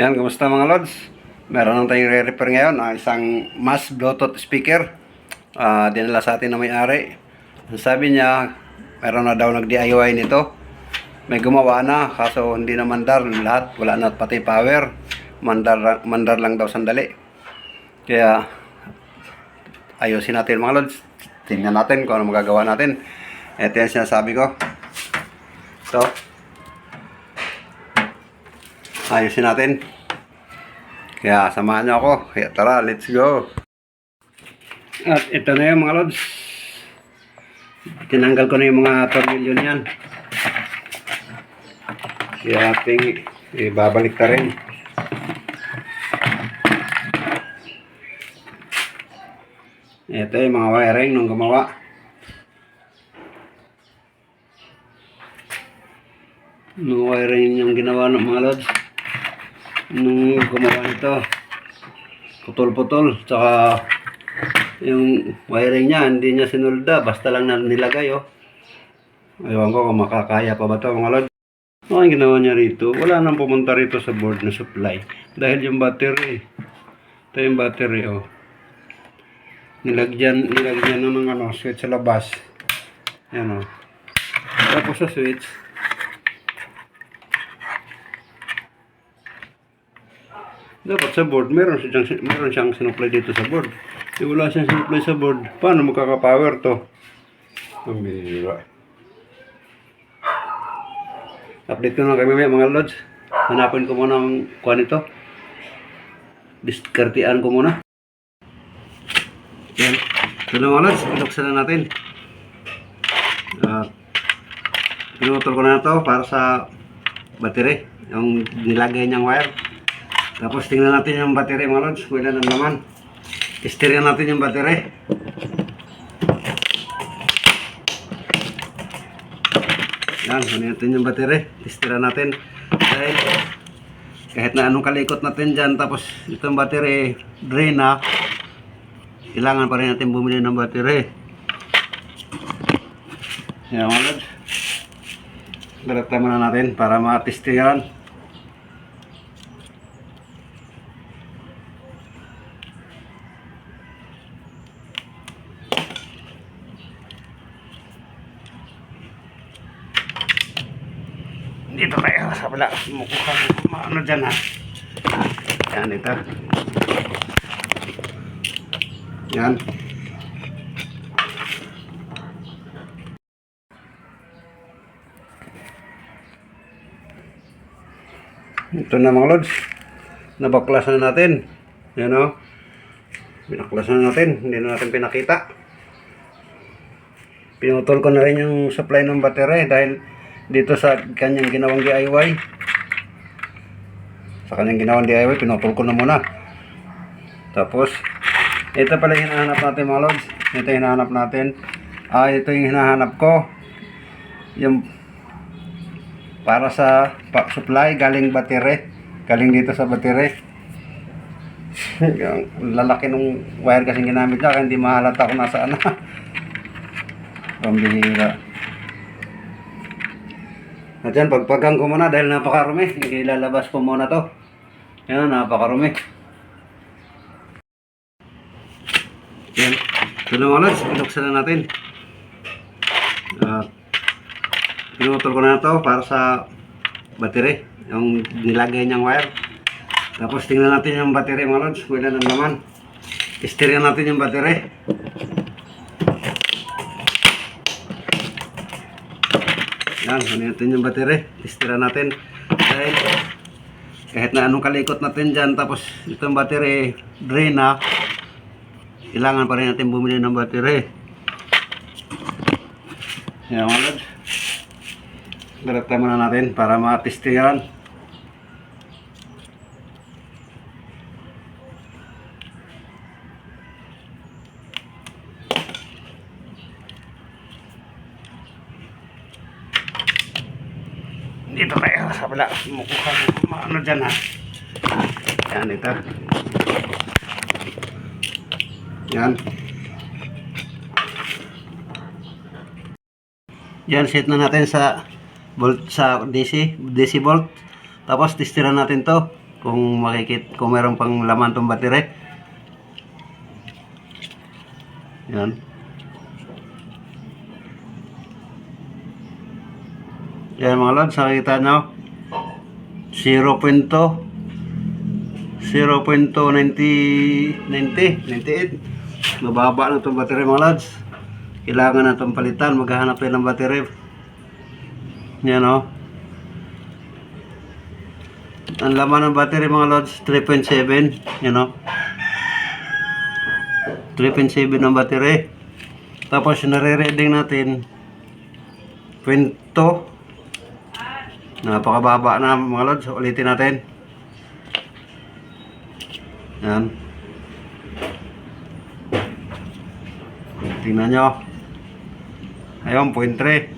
Yan, kumusta mga lods? Meron lang tayong re-repair ngayon, isang mass Bluetooth speaker. Dinala sa atin na may-ari. Sabi niya, meron na daw nag-DIY nito. May gumawa na, kaso hindi na mandar lahat. Wala na pati power. Mandar lang daw sandali. Kaya, ayusin natin mga lods. Tingnan natin kung ano magagawa natin. Ito yung sinasabi ko. Ito. Ayusin natin. Kaya samahan niyo ako. Kaya tara, let's go. At ito na yung mga lods. Tinanggal ko na yung mga tornilyo niyan. Kaya ating ibabalik ta rin. Ito yung mga wiring nung gumawa. Nung wiring yung ginawa ng mga lods. Nung gumawa nito, putol-putol, tsaka yung wiring niya hindi niya sinulda, basta lang na nilagay. Ewan ko kung makakaya pa ba ito mga lod. Ang ginawa niya rito, wala nang pumunta rito sa board na supply dahil yung battery, ito yung battery. Nilagyan na ng switch sa labas. Yan tapos sa switch, dapat sa board, meron siyang sinupply dito sa board. Wala siyang sinupply sa board. Paano magkaka-power to? Ang bihira. Update ko na kami mga lods. Hanapin ko muna ang kuha nito. Diskartian ko muna. Yan. Ito na mga lods. Pinuksan na natin. Pinutol ko na ito para sa battery. Yung nilagay niyang wire. Tapos tingnan natin yung battery mga lods, wala nang laman. Istiryan natin yung battery. Yan, natin yung battery. Istiryan natin. Dahil kahit na anong kalikot natin dyan, tapos itong battery drain na, kailangan pa rin natin bumili ng battery. Yan mga lods. Dalat muna natin para matistiryan. Dito tayo sa wala mukuha ano dyan yan ito yan ito na mga lods, nabaklasan na natin yan pinaklasan na natin, hindi na natin pinakita. Pinutol ko na rin yung supply ng battery dahil dito sa kanyang ginawang DIY. Sa kanyang ginawang DIY, pinutol ko na muna. Tapos, ito pala yung hinahanap natin mga lods. Ito yung hinahanap natin. Ito yung hinahanap ko. Yung para sa supply, galing battery. Galing dito sa battery. Yung lalaki nung wire kasing ginamit niya, kaya hindi mahalata kung nasaan na. Pambihira. At yan, pagpagang ko muna dahil napakarumi. Ilalabas ko muna to. Yan, napakarumi. Yan. Ito na mga lods, pinuksan na natin. Pinutol ko na to para sa battery. Yung nilagay niyang wire. Tapos tingnan natin yung battery mga lods. Wala nang laman. Istiryan natin yung battery. Yan, natin yung battery. Istira natin. Dahil kahit na anong kalikot natin dyan, tapos itong battery drain na, kailangan pa rin natin bumili ng battery. Yan mga lods. Dalat muna natin para matestiran. Dito tayo sa wala mukuha ano dyan yan ito yan yan, set na natin sa volt, sa DC volt. Tapos testiran natin to kung meron pang laman tong battery. Yan. Yan mga lods, nakikita nyo 0.98. Mababa na itong battery mga lods. Kailangan na itong palitan. Maghahanap tayo ng battery. Yan o. Ang laman ng battery mga lods 3.7. Yan o. 3.7 ang battery. Tapos nare-reading natin 0.2. Napakababa na mga lods. Ulitin natin. Yan. Tingnan nyo. Ayun, 0.3.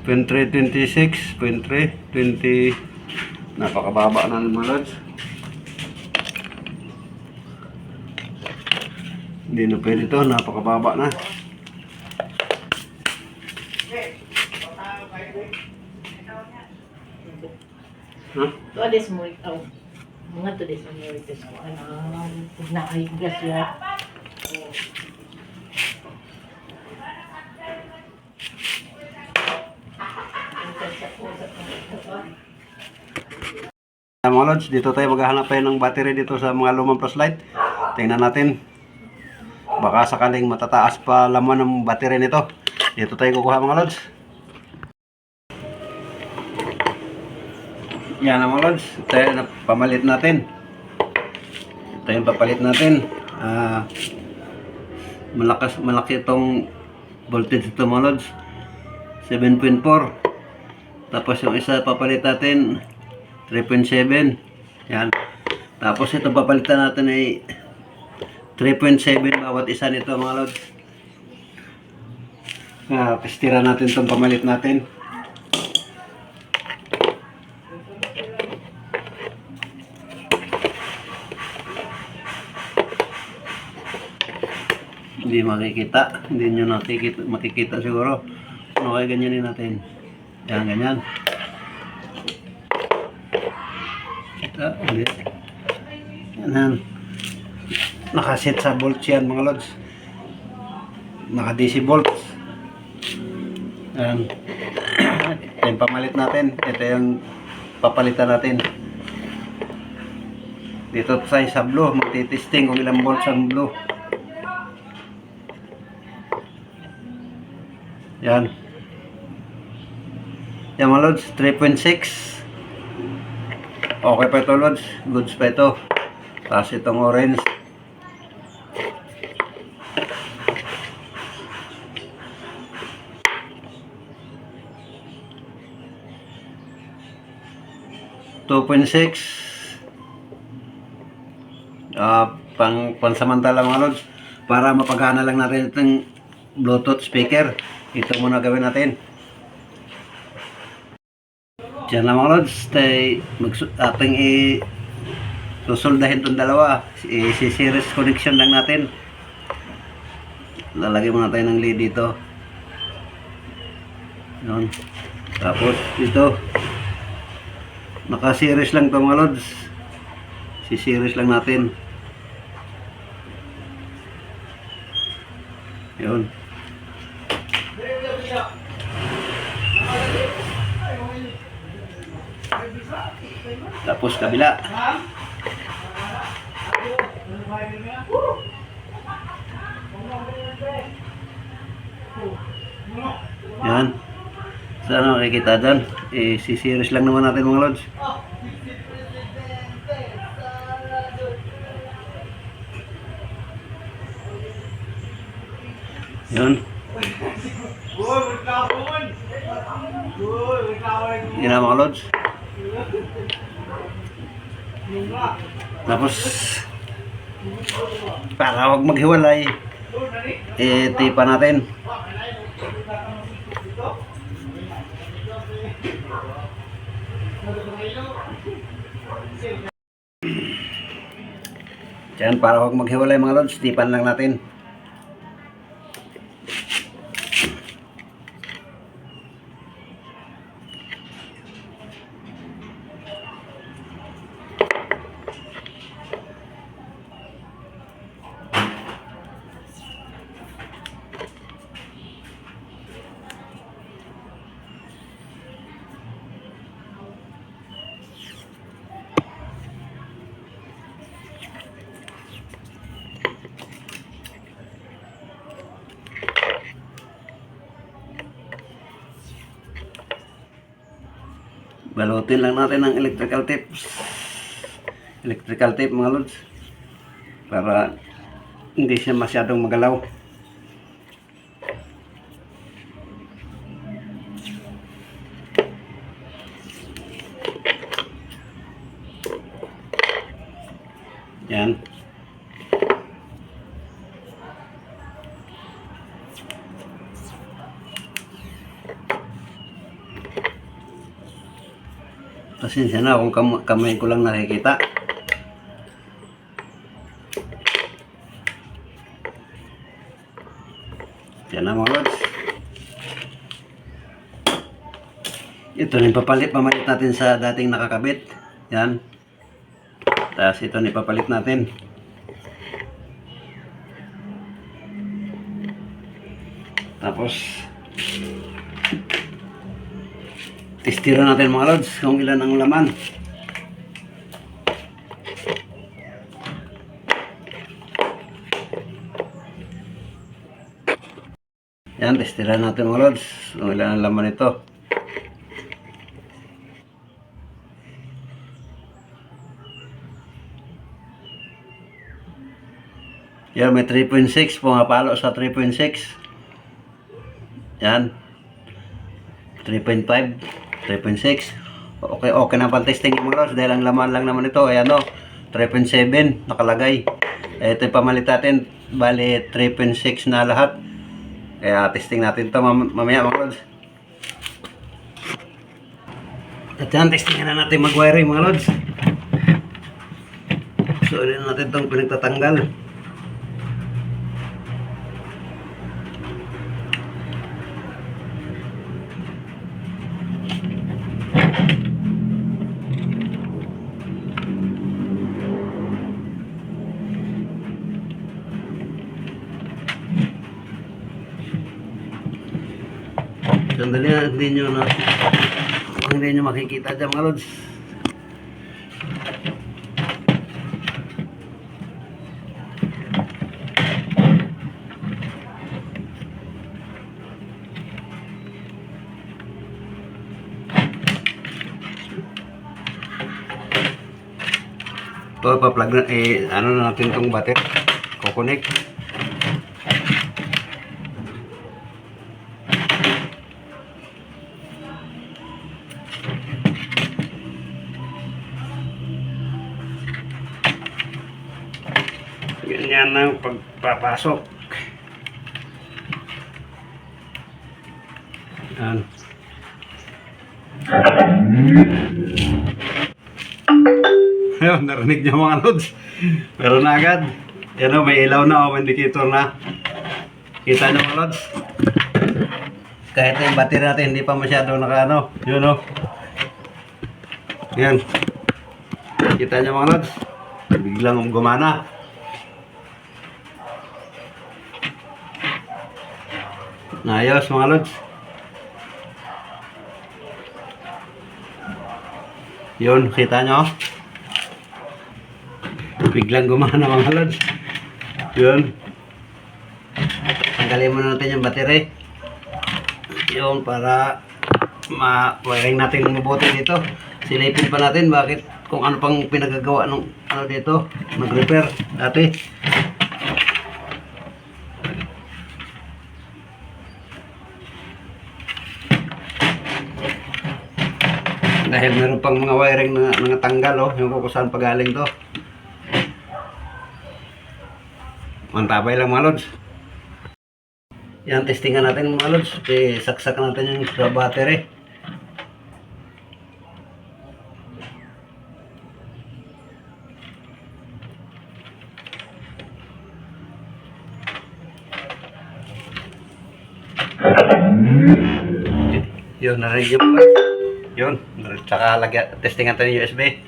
0.326. 0.320. Napakababa na mga lods. Hindi na pwede ito. Napakababa na. Huh? Tuwades mo ikaw. Mga tuwades mo ito sa na ay grasya. Mga lods, dito tayo maghahanap tayo ng battery dito sa mga lumang flashlight. Tingnan natin. Baka sakaling matataas pa laman ng battery nito. Dito tayo kukuha mga lods. Yan mga lods. Ito yung pamalit natin. Ito yung papalit natin. Malaki itong voltage ito mga lods. 7.4. Tapos yung isa papalit natin 3.7. Yan. Tapos ito papalitan natin ay 3.7 bawat isa nito mga lods. Pestira natin itong pamalit natin. Hindi makikita. Hindi nyo makikita siguro. Ano kaya ganyanin natin? Yan, ganyan. Ulit. Yan. Nakaset sa bolts yan mga lods. Naka DC bolts. Yan. Ito yung pamalit natin. Ito yung papalitan natin. Dito tayo sa blue. Magtitesting kung ilang volts ang blue. Yan. Yan mga lods. 3.6. Okay pa ito lods. Goods pa ito. Tapos itong orange. Pansamantala mga lods, para mapagana lang natin itong Bluetooth speaker. Ito muna gawin natin. Diyan lang mga lods, ating susuldahin itong dalawa. I-series connection lang natin. Lalagyan muna tayo ng lead dito. Yun. Tapos ito, naka-series lang ito mga lods. Si-series lang natin. Yun. Tapos kabila. Yan. Sana makikita dyan. Si-series lang naman natin mga lods. Yun. Yan na mga lods. Tapos para huwag maghiwalay, tipa natin. Diyan, para huwag maghiwalay mga lods, tipan lang natin. Balutin lang natin ng electrical tape. Electrical tape mga lods. Para hindi siya masyadong magalaw. Yan. Pasensya na kung kamay ko lang nakikita. Yan na mga lods. Ito na yung pamalit natin sa dating nakakabit. Yan. Tapos ito na ipapalit natin. Tapos testiro natin mga lods kung ilan ang laman. Yan, testiro natin mga lods kung ilan ang laman ito. Yan, may 3.6, pumapalo sa 3.6. Yan. 3.5, 3.6. Okay na pang testing mga lods dahil ang laman lang naman ito ay 3.7 nakalagay. Ito yung pamalit natin, bali 3.6 na lahat. Kaya testing natin ito mamaya mga lods. At yan, testing na natin mag-wiring mga lods. So, ulit natin itong pinagtatanggal. Sandali na, hindi nyo makikita dyan mga lods. Ito, pa-plug na, ano na natin itong battery, kukonek. Ganyan ang pagpapasok. Yan. Ayun, narinig niyo mga lods. Meron na agad. Yan o, may ilaw na o, may indicator na. Kita niyo mga lods. Kahit yung battery natin hindi pa masyado naka yun o. Yan. Kita niyo mga lods. Biglang gumana. Ayos mga lods. Yun, kita nyo. Biglang gumana mga lods. Yun. Tanggalin muna natin yung battery. Yun, para ma-wiring natin ng mabuti dito. Silipin pa natin bakit kung ano pang pinagagawa ng dito. Nag-repair dati. Dahil meron pang mga wiring na nangatanggal yung kung saan pagaling to. Mantabay lang mga lods. Yan, testingan natin mga lods. Saksak natin yung sa battery. Yun, narinig yung mga lods. Yun, tsaka testing natin yung USB.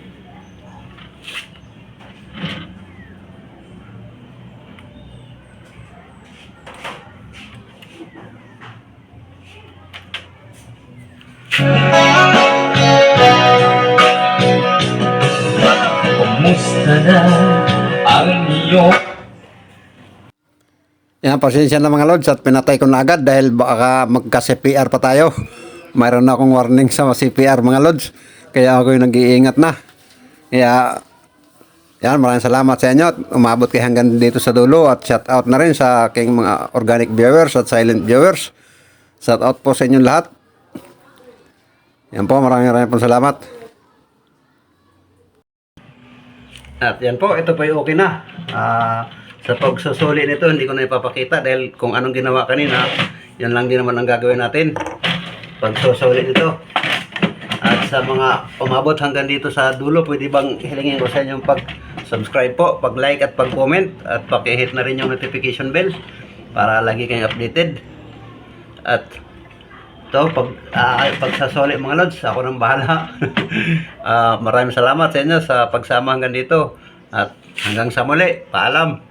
Kumusta na ang iyong Yan, pasensya na mga lods at pinatay ko na agad dahil baka magka-CPR pa tayo. Mayroon na akong warning sa CPR mga lods. Kaya ako yung nag-iingat na. Kaya, yan, maraming salamat sa inyo. At umabot kayo hanggang dito sa dulo. At shout out na rin sa aking mga organic viewers at silent viewers. Shout out po sa inyong lahat. Yan po, maraming po salamat. At yan po, ito po yung okay na. Sa pagsusuli nito, hindi ko na ipapakita dahil kung anong ginawa kanina, yan lang din naman ang gagawin natin. Pagsusuli nito. At sa mga umabot hanggang dito sa dulo, pwede bang hilingin ko sa inyong pag-subscribe po, pag-like at pag-comment at paki-hit na rin yung notification bell para lagi kayong updated. At ito, pagsasoli mga lods, ako nang bahala. Maraming salamat sa inyo sa pagsama hanggang dito. At hanggang sa muli, paalam.